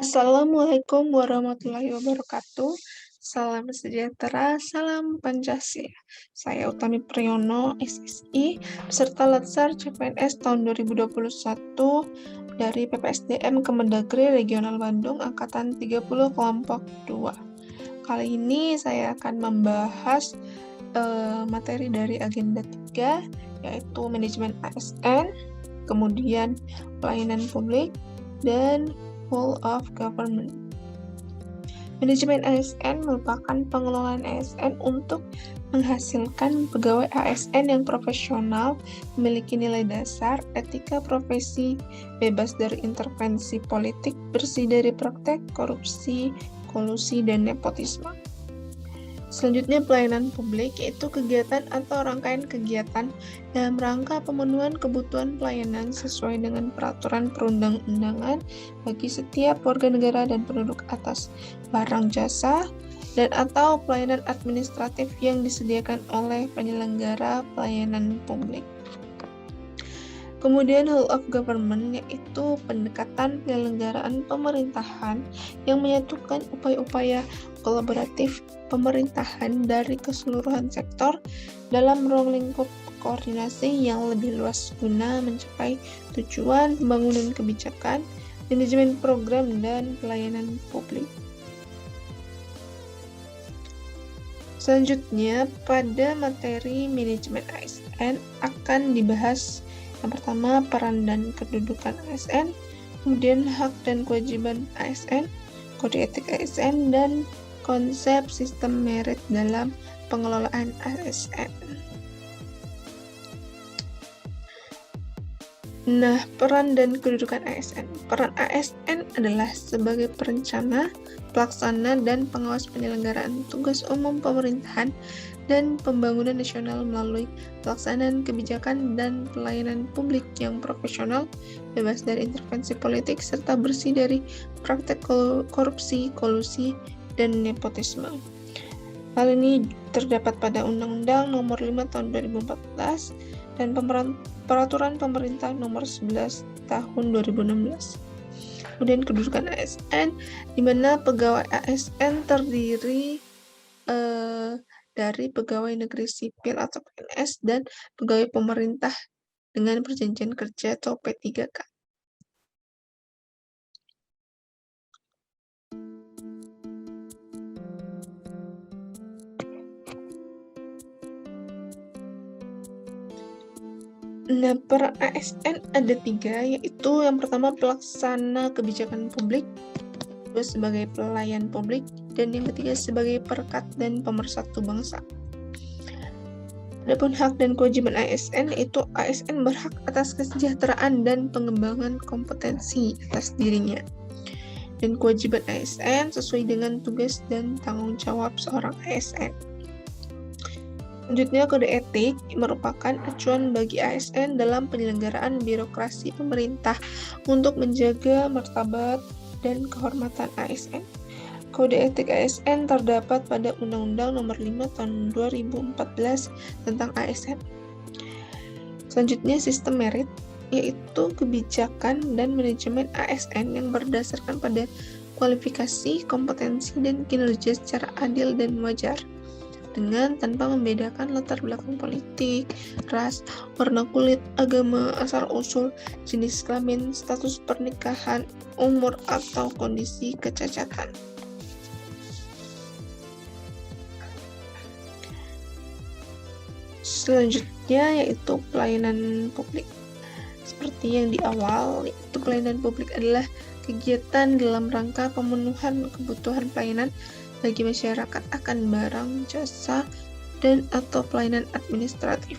Assalamualaikum warahmatullahi wabarakatuh. Salam sejahtera, salam Pancasila. Saya Utami Priyono, SSI, peserta Latsar CPNS tahun 2021 dari PPSDM Kemendagri Regional Bandung, Angkatan 30 Kelompok 2. Kali ini saya akan membahas materi dari agenda 3, yaitu manajemen ASN, kemudian pelayanan publik, dan whole of government. Manajemen ASN merupakan pengelolaan ASN untuk menghasilkan pegawai ASN yang profesional, memiliki nilai dasar, etika profesi, bebas dari intervensi politik, bersih dari praktek, korupsi, kolusi, dan nepotisme. Selanjutnya, pelayanan publik, yaitu kegiatan atau rangkaian kegiatan dalam rangka pemenuhan kebutuhan pelayanan sesuai dengan peraturan perundang-undangan bagi setiap warga negara dan penduduk atas barang jasa dan atau pelayanan administratif yang disediakan oleh penyelenggara pelayanan publik. Kemudian whole of government, yaitu pendekatan penyelenggaraan pemerintahan yang menyatukan upaya-upaya kolaboratif pemerintahan dari keseluruhan sektor dalam ruang lingkup koordinasi yang lebih luas guna mencapai tujuan pembangunan kebijakan, manajemen program, dan pelayanan publik. Selanjutnya, pada materi manajemen ASN akan dibahas yang pertama, peran dan kedudukan ASN, kemudian hak dan kewajiban ASN, kode etik ASN, dan konsep sistem merit dalam pengelolaan ASN. Nah, peran dan kedudukan ASN. Peran ASN adalah sebagai perencana, pelaksana, dan pengawas penyelenggaraan tugas umum pemerintahan dan pembangunan nasional melalui pelaksanaan kebijakan dan pelayanan publik yang profesional, bebas dari intervensi politik, serta bersih dari praktek korupsi, kolusi, dan nepotisme. Hal ini terdapat pada Undang-Undang Nomor 5 Tahun 2014 dan Peraturan Pemerintah Nomor 11 Tahun 2016. Kemudian kedudukan ASN, di mana pegawai ASN terdiri dari pegawai negeri sipil atau PNS dan pegawai pemerintah dengan perjanjian kerja atau P3K. Nah, peran ASN ada 3, yaitu yang pertama pelaksana kebijakan publik, kedua sebagai pelayan publik, dan yang ketiga sebagai perekat dan pemersatu bangsa. Adapun hak dan kewajiban ASN, yaitu ASN berhak atas kesejahteraan dan pengembangan kompetensi atas dirinya. Dan kewajiban ASN sesuai dengan tugas dan tanggung jawab seorang ASN. Selanjutnya, kode etik merupakan acuan bagi ASN dalam penyelenggaraan birokrasi pemerintah untuk menjaga martabat dan kehormatan ASN. Kode etik ASN terdapat pada Undang-Undang Nomor 5 Tahun 2014 tentang ASN. Selanjutnya, sistem merit, yaitu kebijakan dan manajemen ASN yang berdasarkan pada kualifikasi, kompetensi, dan kinerja secara adil dan wajar, dengan tanpa membedakan latar belakang politik, ras, warna kulit, agama, asal-usul, jenis kelamin, status pernikahan, umur, atau kondisi kecacatan. Selanjutnya yaitu pelayanan publik. Seperti yang di awal, yaitu pelayanan publik adalah kegiatan dalam rangka pemenuhan kebutuhan pelayanan bagi masyarakat akan barang, jasa, dan atau pelayanan administratif.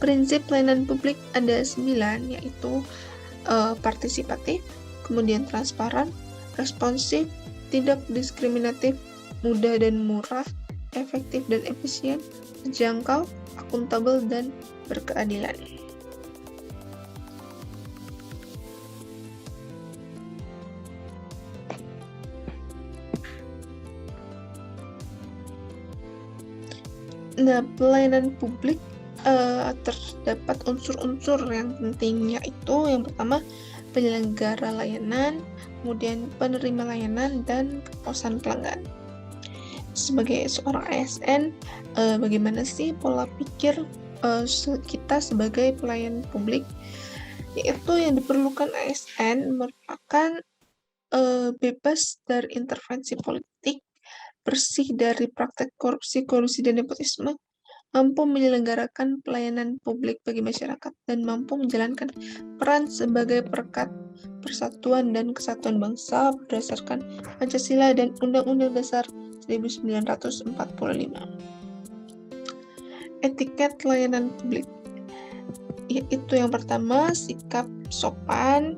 Prinsip pelayanan publik ada 9, yaitu partisipatif, kemudian transparan, responsif, tidak diskriminatif, mudah dan murah, efektif dan efisien, terjangkau, akuntabel, dan berkeadilan. Nah, pelayanan publik terdapat unsur-unsur yang penting, yaitu yang pertama penyelenggara layanan, kemudian penerima layanan, dan kepuasan pelanggan. Sebagai seorang ASN, bagaimana sih pola pikir kita sebagai pelayan publik? Yaitu yang diperlukan ASN merupakan bebas dari intervensi politik, bersih dari praktek korupsi, kolusi, dan nepotisme, mampu menyelenggarakan pelayanan publik bagi masyarakat, dan mampu menjalankan peran sebagai perekat persatuan dan kesatuan bangsa berdasarkan Pancasila dan Undang-Undang Dasar 1945. Etiket layanan publik, yaitu yang pertama sikap sopan,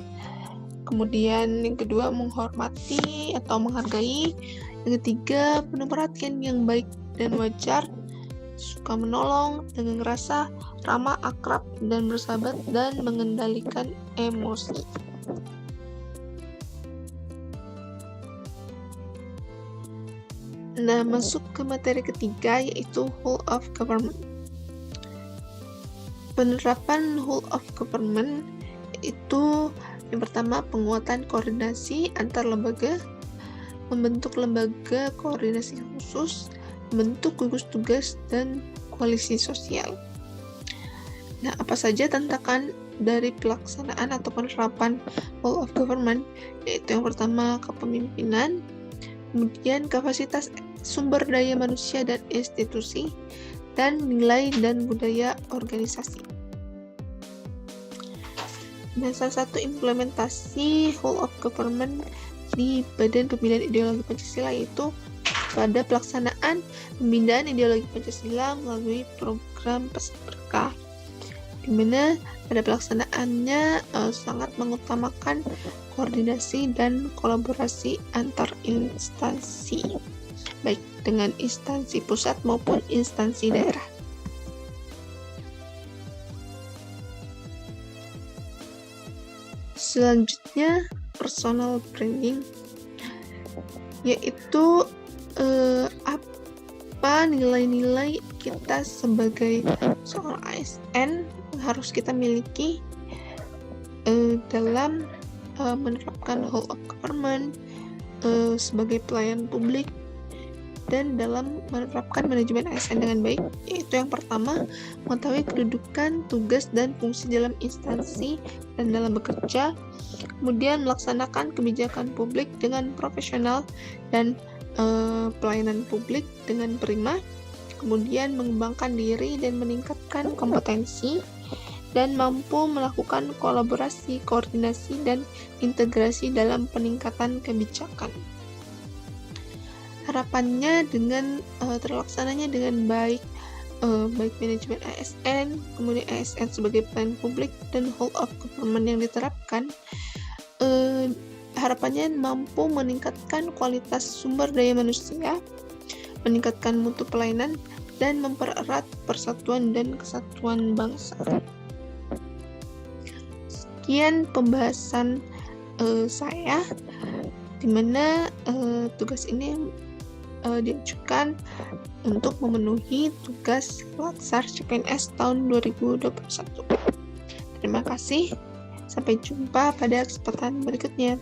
kemudian yang kedua menghormati atau menghargai, yang ketiga penuh perhatian yang baik dan wajar, suka menolong dengan rasa ramah, akrab, dan bersahabat, dan mengendalikan emosi. Nah, masuk ke materi ketiga, yaitu whole of government. Penerapan whole of government itu yang pertama penguatan koordinasi antar lembaga, membentuk lembaga koordinasi khusus, membentuk gugus tugas, dan koalisi sosial. Nah, apa saja tantangan dari pelaksanaan atau penerapan whole of government? Yaitu yang pertama kepemimpinan, kemudian kapasitas sumber daya manusia dan institusi, dan nilai dan budaya organisasi. Nah, salah satu implementasi whole of government di Badan Pembinaan Ideologi Pancasila yaitu pada pelaksanaan pembinaan ideologi Pancasila melalui program Pesan Berkah, di mana pada pelaksanaannya sangat mengutamakan koordinasi dan kolaborasi antar instansi, baik dengan instansi pusat maupun instansi daerah. Selanjutnya, personal branding, yaitu apa nilai-nilai kita sebagai seorang ASN yang harus kita miliki dalam menerapkan whole of government sebagai pelayan publik dan dalam menerapkan manajemen ASN dengan baik, yaitu yang pertama mengetahui kedudukan, tugas, dan fungsi dalam instansi dan dalam bekerja, kemudian melaksanakan kebijakan publik dengan profesional dan pelayanan publik dengan prima, kemudian mengembangkan diri dan meningkatkan kompetensi, dan mampu melakukan kolaborasi, koordinasi, dan integrasi dalam peningkatan kebijakan. Harapannya dengan terlaksananya dengan baik manajemen ASN, kemudian ASN sebagai pelayan publik, dan whole of government yang diterapkan, harapannya mampu meningkatkan kualitas sumber daya manusia, meningkatkan mutu pelayanan, dan mempererat persatuan dan kesatuan bangsa. Sekian pembahasan saya, di mana tugas ini diajukan untuk memenuhi tugas Latsar CPNS tahun 2021. Terima kasih, sampai jumpa pada kesempatan berikutnya.